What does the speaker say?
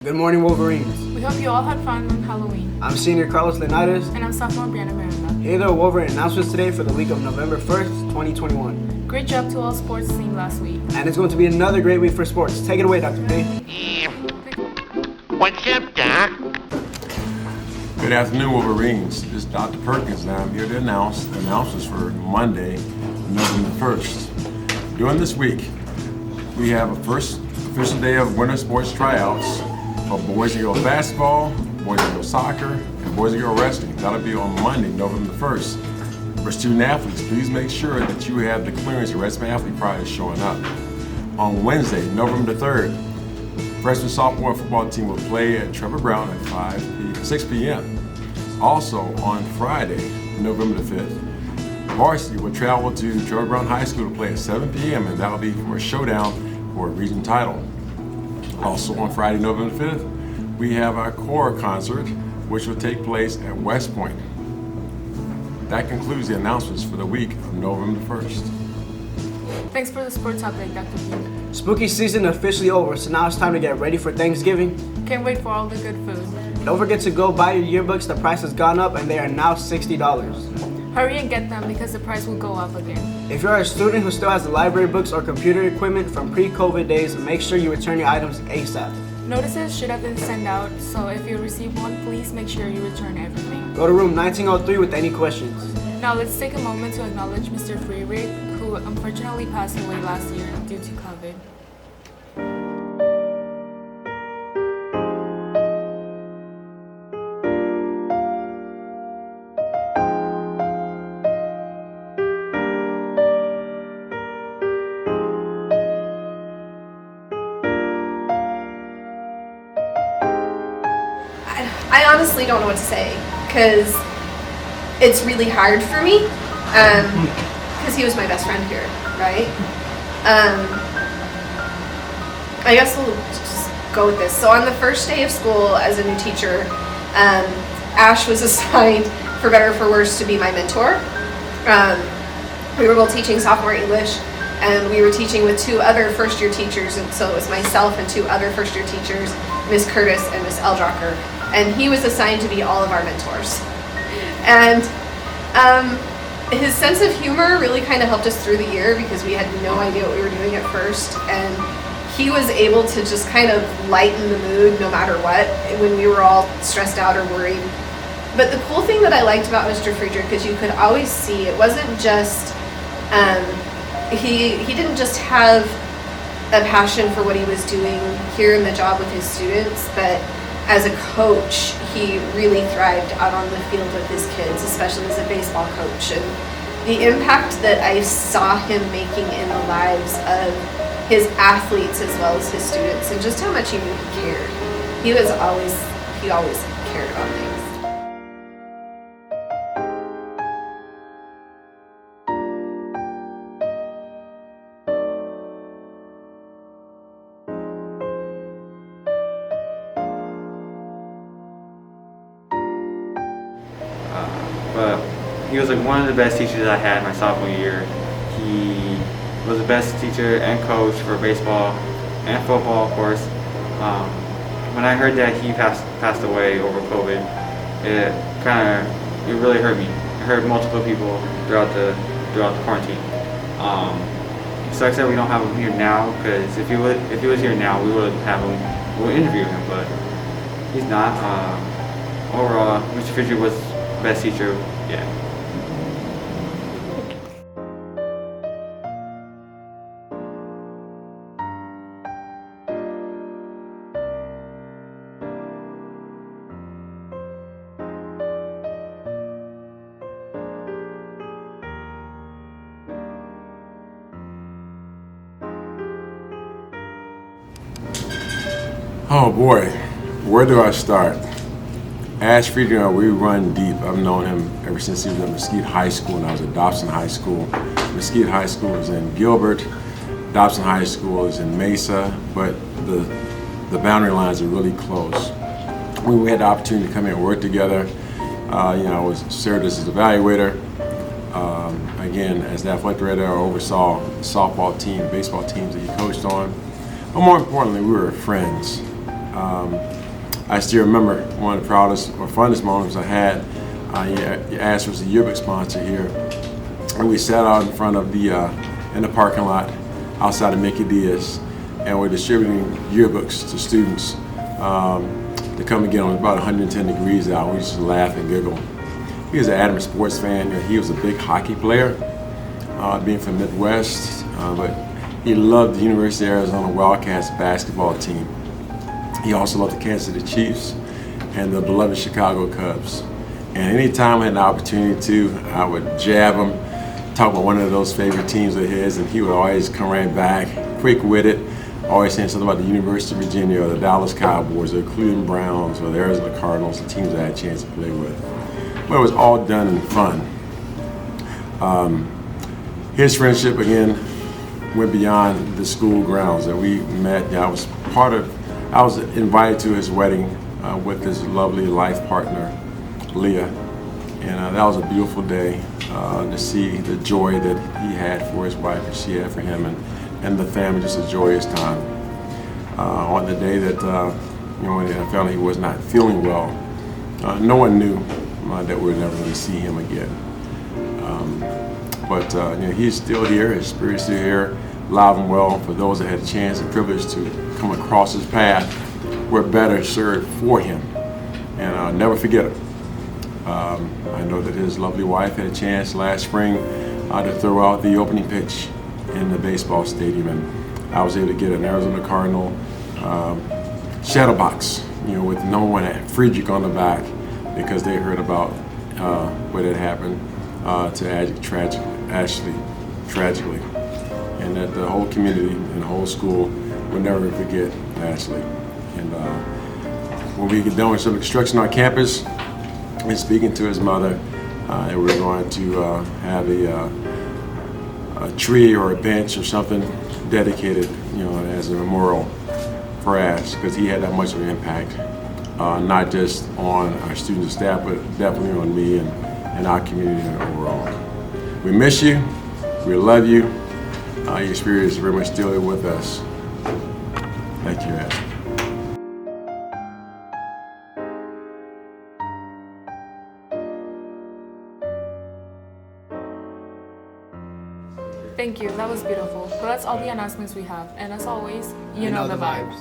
Good morning, Wolverines. We hope you all had fun on Halloween. I'm senior Carlos Lenares. And I'm sophomore Brianna Miranda. Here are the Wolverine announcements today for the week of November 1st, 2021. Great job to all sports team last week. And it's going to be another great week for sports. Take it away, Dr. P. What's up, Doc? Good afternoon, Wolverines. This is Dr. Perkins, and I'm here to announce the announcements for Monday, November 1st. During this week, we have a first official day of winter sports tryouts for boys and girls basketball, boys and girls soccer, and boys and girls wrestling. That'll be on Monday, November 1st. For student athletes, please make sure that you have the clearance and resume athlete prior to showing up. On Wednesday, November 3rd, freshman sophomore football team will play at Trevor Brown at 6 p.m. Also on Friday, November 5th, varsity will travel to Trevor Brown High School to play at 7 p.m. and that'll be for a showdown for a region title. Also on Friday, November 5th, we have our choir concert, which will take place at West Point. That concludes the announcements for the week of November 1st. Thanks for the sports update, Dr. P. Spooky season officially over, so now it's time to get ready for Thanksgiving. Can't wait for all the good food. Don't forget to go buy your yearbooks. The price has gone up and they are now $60. Hurry and get them because the price will go up again. If you're a student who still has the library books or computer equipment from pre-COVID days, make sure you return your items ASAP. Notices should have been sent out, so if you receive one, please make sure you return everything. Go to room 1903 with any questions. Now let's take a moment to acknowledge Mr. Friedrich, who unfortunately passed away last year due to COVID. I honestly don't know what to say because it's really hard for me because he was my best friend here, right? I guess we'll just go with this. So on the first day of school as a new teacher, Ash was assigned, for better or for worse, to be my mentor. We were both teaching sophomore English, and we were teaching with two other first-year teachers, and so it was myself and two other first-year teachers, Miss Curtis and Miss Eldrocker, and he was assigned to be all of our mentors. And his sense of humor really kind of helped us through the year because we had no idea what we were doing at first, and he was able to just kind of lighten the mood no matter what when we were all stressed out or worried. But the cool thing that I liked about Mr. Friedrich is you could always see it wasn't just he didn't just have a passion for what he was doing here in the job with his students, but as a coach, he really thrived out on the field with his kids, especially as a baseball coach. And the impact that I saw him making in the lives of his athletes as well as his students, and just how much he knew he cared. He always cared about things. But he was like one of the best teachers I had my sophomore year. He was the best teacher and coach for baseball and football, of course. When I heard that he passed away over COVID, it really hurt me. It hurt multiple people throughout the quarantine. It sucks that we don't have him here now, because if he was here now, we would interview him, but he's not. Overall, Mr. Friedrich was best teacher, yeah. Oh boy, where do I start? Ash Friedrich, we run deep. I've known him ever since he was at Mesquite High School and I was at Dobson High School. Mesquite High School is in Gilbert, Dobson High School is in Mesa, but the boundary lines are really close. When we had the opportunity to come here and work together, I was served as his evaluator. Again, as the athletic director, I oversaw the softball team, baseball teams that he coached on. But more importantly, we were friends. I still remember one of the proudest or funnest moments I had. Ash was the yearbook sponsor here, and we sat out in front of in the parking lot outside of Mickey Diaz, and we're distributing yearbooks to students to come and get them. It was about 110 degrees out. We used to laugh and giggle. He was an adamant sports fan. He was a big hockey player, being from the Midwest, but he loved the University of Arizona Wildcats basketball team. He also loved the Kansas City Chiefs and the beloved Chicago Cubs. And anytime I had an opportunity to, I would jab him, talk about one of those favorite teams of his, and he would always come right back, quick-witted, always saying something about the University of Virginia or the Dallas Cowboys or the Cleveland Browns or the Arizona Cardinals, the teams I had a chance to play with. But it was all done in fun. His friendship, again, went beyond the school grounds that we met. I was invited to his wedding with his lovely life partner, Leah. And that was a beautiful day to see the joy that he had for his wife and she had for him, and the family, just a joyous time. On the day that, when I found out he was not feeling well, no one knew that we would never really see him again. But he's still here, his spirit's still here, alive and well. For those that had a chance and privilege to come across his path, we're better served for him. And I'll never forget it. I know that his lovely wife had a chance last spring to throw out the opening pitch in the baseball stadium, and I was able to get an Arizona Cardinal shadow box, with no one at Friedrich on the back, because they heard about what had happened to Ashley tragically, and that the whole community and the whole school will never forget Ashley. And when we get done with some construction on campus, and speaking to his mother, and we're going to have a tree or a bench or something dedicated, as a memorial for Ash, because he had that much of an impact, not just on our students and staff, but definitely on me and our community overall. We miss you. We love you. Your spirit is very much still with us. Thank you, Ash. Thank you, that was beautiful. But that's all the announcements we have. And as always, you know the vibes.